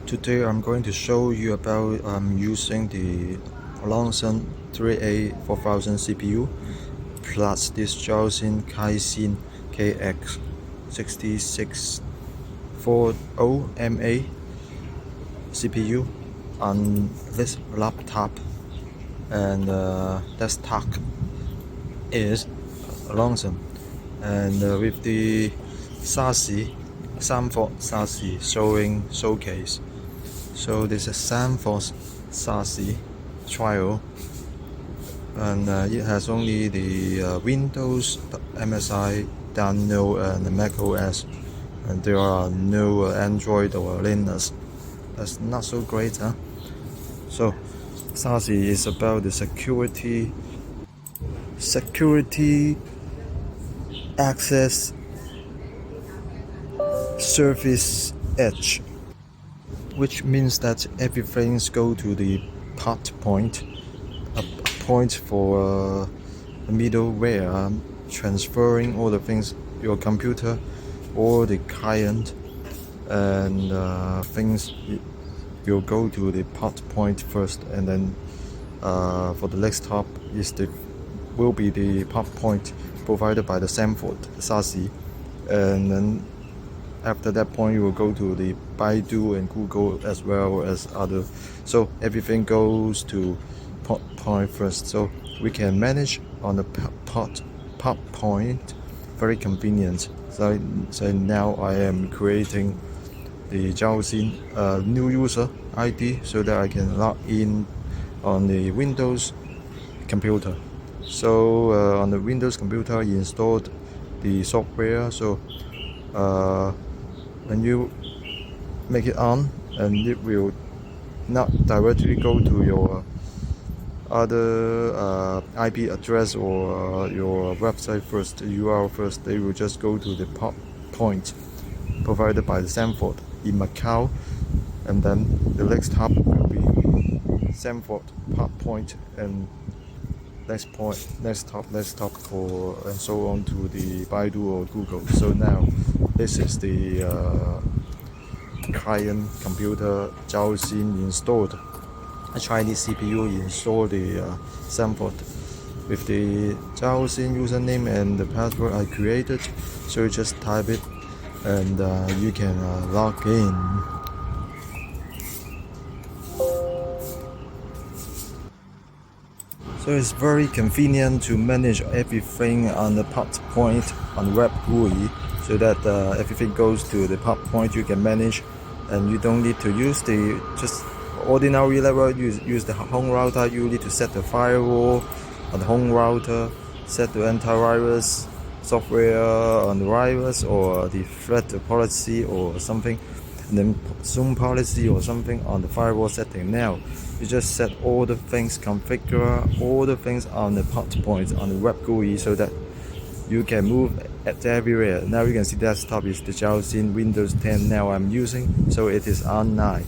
Today I'm going to show you about using the Loongson 3a4000 CPU plus this zhaoxin kx6640ma CPU on this laptop, and desktop is Loongson, and with the SASE Sangfor SASE showcase. So this is Sangfor SASE trial, and it has only the Windows, MSI, download, and the Mac OS, and there are no Android or Linux. That's not so great, huh? So SASE is about the security access service edge, which means that everything's go to the POP point, a point for the middleware, transferring all the things, your computer or the client, and things will go to the POP point first, and then for the desktop will be the POP point provided by the Sangfor SASE, and then after that point you will go to the Baidu and Google as well as other. So everything goes to POP point first, so we can manage on the POP point. Very convenient. So now I am creating the zhaoxin new user ID so that I can log in on the Windows computer. So on the Windows computer I installed the software, so when you make it on, and it will not directly go to your other IP address or your website first, URL first. They will just go to the POP point provided by the Sangfor in Macau, and then the desktop will be Sangfor POP point, and desktop for, and so on to the Baidu or Google. So now this is the client computer zhaoxin installed. A Chinese CPU installed the Sangfor with the zhaoxin username and the password I created. So you just type it, and you can log in. So it's very convenient to manage everything on the POP point on Web-GUI, so that everything goes to the POP point. You can manage, and you don't need to use the just ordinary level. Use the home router. You need to set the firewall on the home router, set the antivirus software on the virus, or the threat policy or something, and then zoom policy or something on the firewall setting. Now you just set all the things, configure all the things on the POP point on the Web-GUI, so that you can move at everywhere. Now you can see desktop is the zhaoxin Windows 10 now I'm using, so it is online.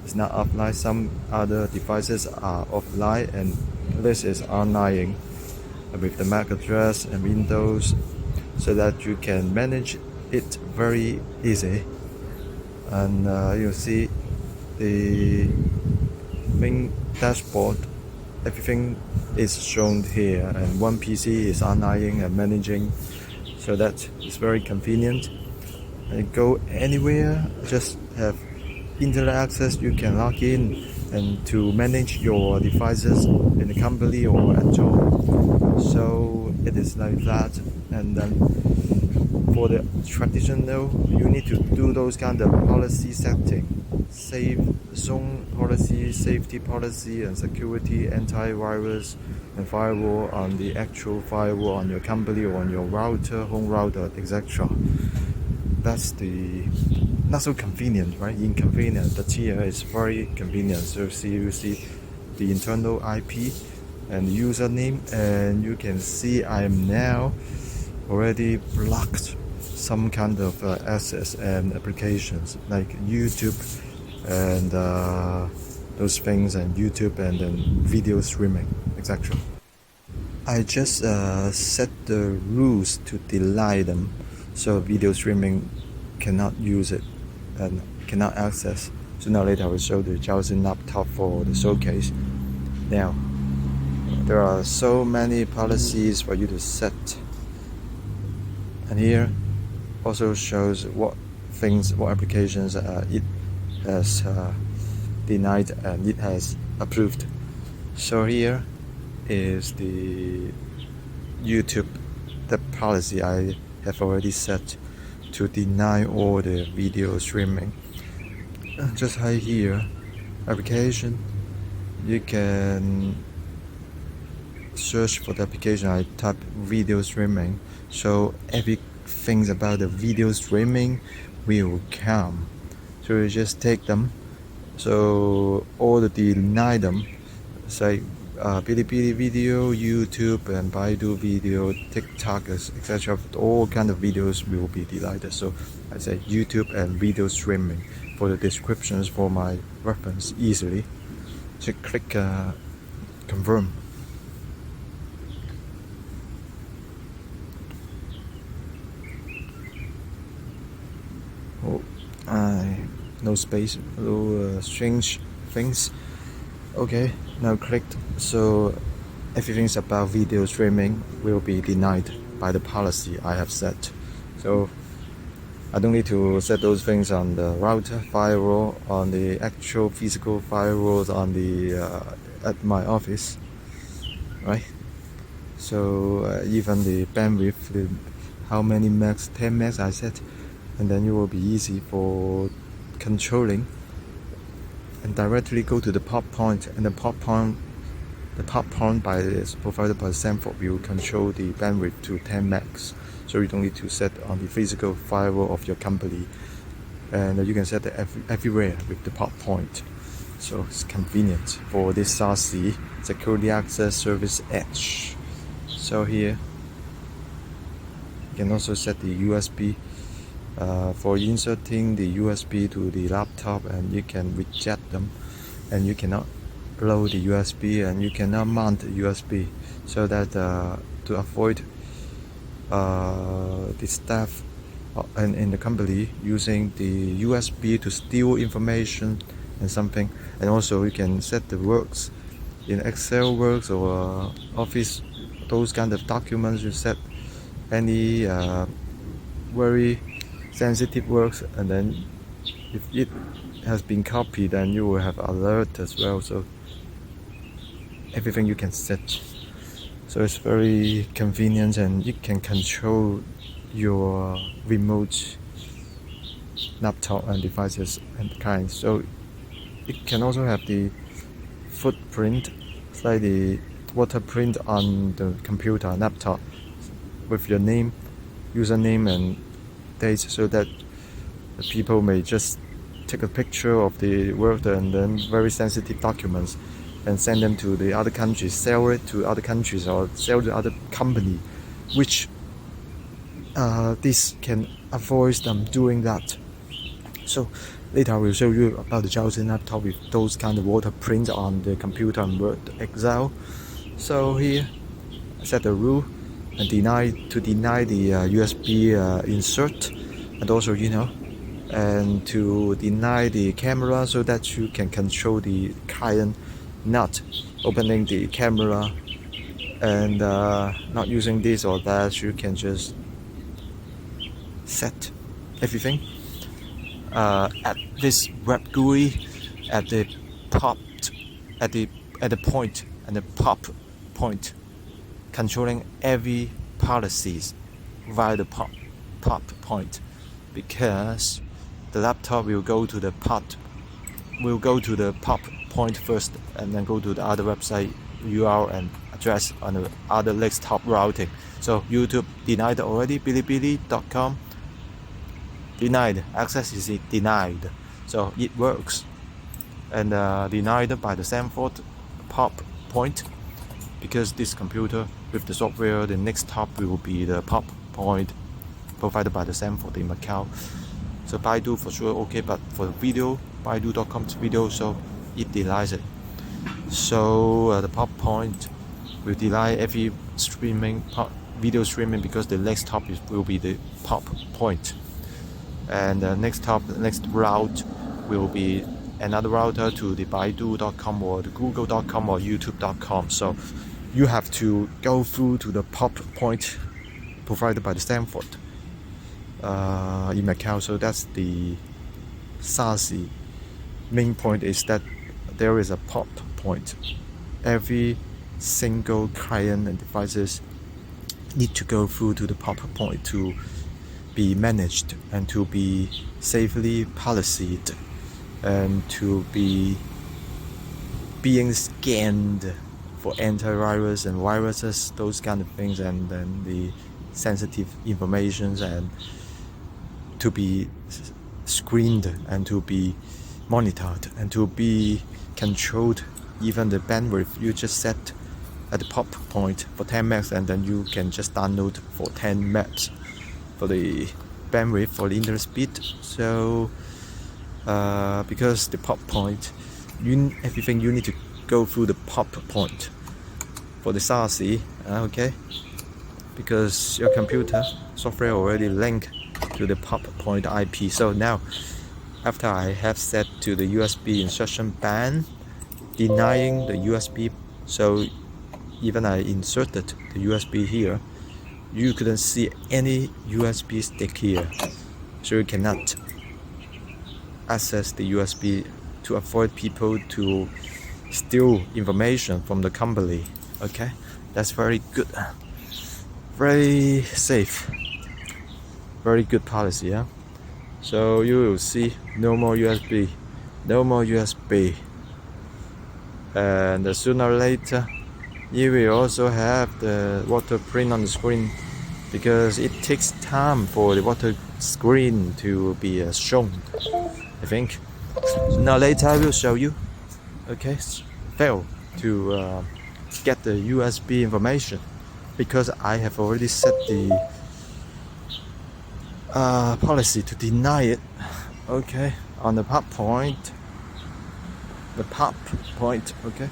It's not offline. Some other devices are offline, and this is online with the MAC address and Windows, so that you can manage it very easy. And you'll see the main dashboard. Everything is shown here, and one PC is online and managing, so that is very convenient. And go anywhere, just have internet access, you can log in and to manage your devices in the company or at home. So it is like that. And then for the traditional, you need to do those kind of policy setting, safe zone policy, safety policy, and security, antivirus, and firewall on the actual firewall on your company or on your router, home router, etc. That's the not so convenient, right? Inconvenient, but here is very convenient. So you see the internal IP and username, and you can see I am now already blocked some kind of access and applications like YouTube and those things, and YouTube and then video streaming, etc. I just set the rules to delay them, so video streaming cannot use it and cannot access So now later I will show the zhaoxin laptop for the showcase. Now, there are so many policies for you to set, and here also shows what applications it has denied and it has approved. So here is the YouTube, the policy I have already set to deny all the video streaming. Just right here, application, you can search for the application. I type video streaming, so everything about the video streaming will come. So you just take them, so all the deny them, say Bilibili video, YouTube and Baidu video, TikTok, etc. All kind of videos will be deleted. So I say YouTube and video streaming for the descriptions for my reference easily. So click confirm. Oh, no space, no strange things. Okay, now clicked. So everything about video streaming will be denied by the policy I have set. So I don't need to set those things on the router, firewall, on the actual physical firewalls on the at my office, right? So even the bandwidth, how many max, 10 max I set, and then it will be easy for controlling. And directly go to the POP point, and the POP point is provided by Sangfor will control the bandwidth to 10 max. So you don't need to set on the physical firewall of your company, and you can set it everywhere with the POP point. So it's convenient for this SASE, Security Access Service Edge. So here you can also set the USB for inserting the USB to the laptop, and you can reject them, and you cannot blow the USB, and you cannot mount the USB, so that to avoid the staff in the company using the USB to steal information and something. And also you can set the works in Excel works or Office, those kind of documents. You set any very sensitive works, and then if it has been copied, then you will have alert as well. So everything you can set. So it's very convenient, and you can control your remote laptop and devices and kinds. So it can also have the footprint, like the WaterPrint on the computer, laptop, with your name, username and date, so that people may just take a picture of the work and then very sensitive documents and send them to the other countries, sell it to other countries, or sell to other company, which this can avoid them doing that. So later I will show you about the zhaoxin laptop with those kind of WaterPrint on the computer and Word, Excel. So here I set the rule and deny the USB insert, and also and to deny the camera, so that you can control the client not opening the camera and not using this or that. You can just set everything at this Web-GUI at the POP at the point and the POP point, controlling every policies via the POP point, because the laptop will go to the POP point first, and then go to the other website URL and address on the other desktop routing. So YouTube denied already, Bilibili.com denied, access is denied, so it works, and denied by the Sangfor POP point, because this computer with the software, the next top will be the POP point provided by the Sangfor in Macau. So Baidu for sure okay, but for the video, Baidu.com's video, so it denies it. So the POP point will deny every video streaming, because the next top will be the POP point, and the next route will be another router to the Baidu.com or the Google.com or YouTube.com. So you have to go through to the POP point provided by the Sangfor in Macau. So that's the SASE. Main point is that there is a POP point. Every single client and devices need to go through to the POP point to be managed and to be safely policied and to be being scanned for antivirus and viruses, those kind of things, and then the sensitive informations, and to be screened and to be monitored and to be controlled. Even the bandwidth you just set at the POP point for 10 megs, and then you can just download for 10 megs for the bandwidth for the internet speed. So because the POP point, everything you need to go through the POP point for the SASE, okay, because your computer software already linked to the POP point IP. So now after I have set to the USB instruction band denying the USB, so even I inserted the USB here, you couldn't see any USB stick here, so you cannot access the USB to avoid people to steal information from the company. Okay, that's very good, very safe, very good policy. Yeah. So you will see no more USB, no more USB, and sooner or later you will also have the WaterPrint on the screen, because it takes time for the water screen to be shown, I think. Sooner or later I will show you. Okay, fail to get the USB information because I have already set the policy to deny it. Okay, on the POP point, okay,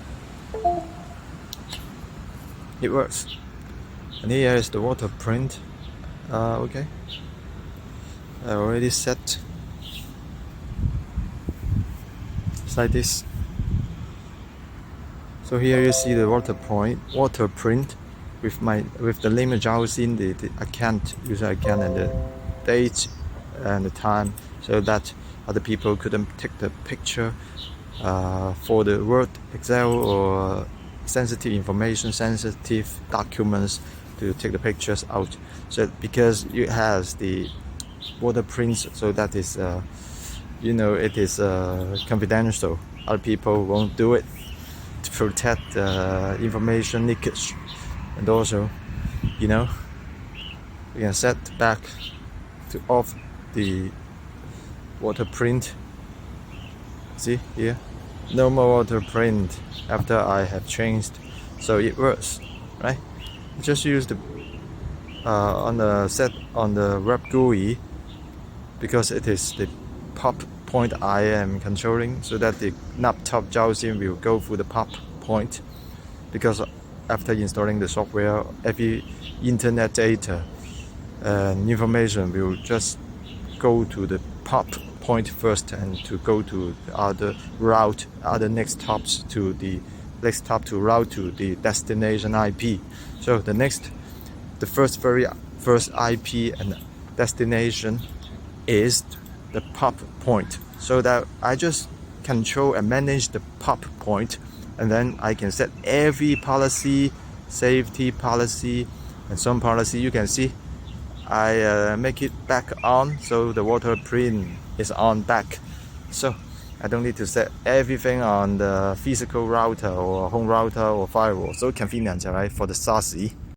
it works. And here is the WaterPrint. Okay, I already set. It's like this. So here you see the WaterPrint with the name zhaoxin, the account, user account, and the date and the time, so that other people couldn't take the picture for the Word, Excel, or sensitive information, sensitive documents to take the pictures out. So because it has the WaterPrint, so that is it is confidential. Other people won't do it to protect information leakage. And also, you can set back to off the WaterPrint. See here, no more WaterPrint after I have changed, so it works, right? Just use the on the Web-GUI, because it is the POP point I am controlling, so that the laptop zhaoxin will go through the POP point, because after installing the software, every internet data and information will just go to the POP point first, and to go to the other next stops to the next stop to route to the destination IP. So the very first IP and destination is the POP point, so that I just control and manage the POP point, and then I can set every policy, safety policy, and some policy. You can see I make it back on, so the WaterPrint is on back. So I don't need to set everything on the physical router or home router or firewall. So convenient, right, for the SASE.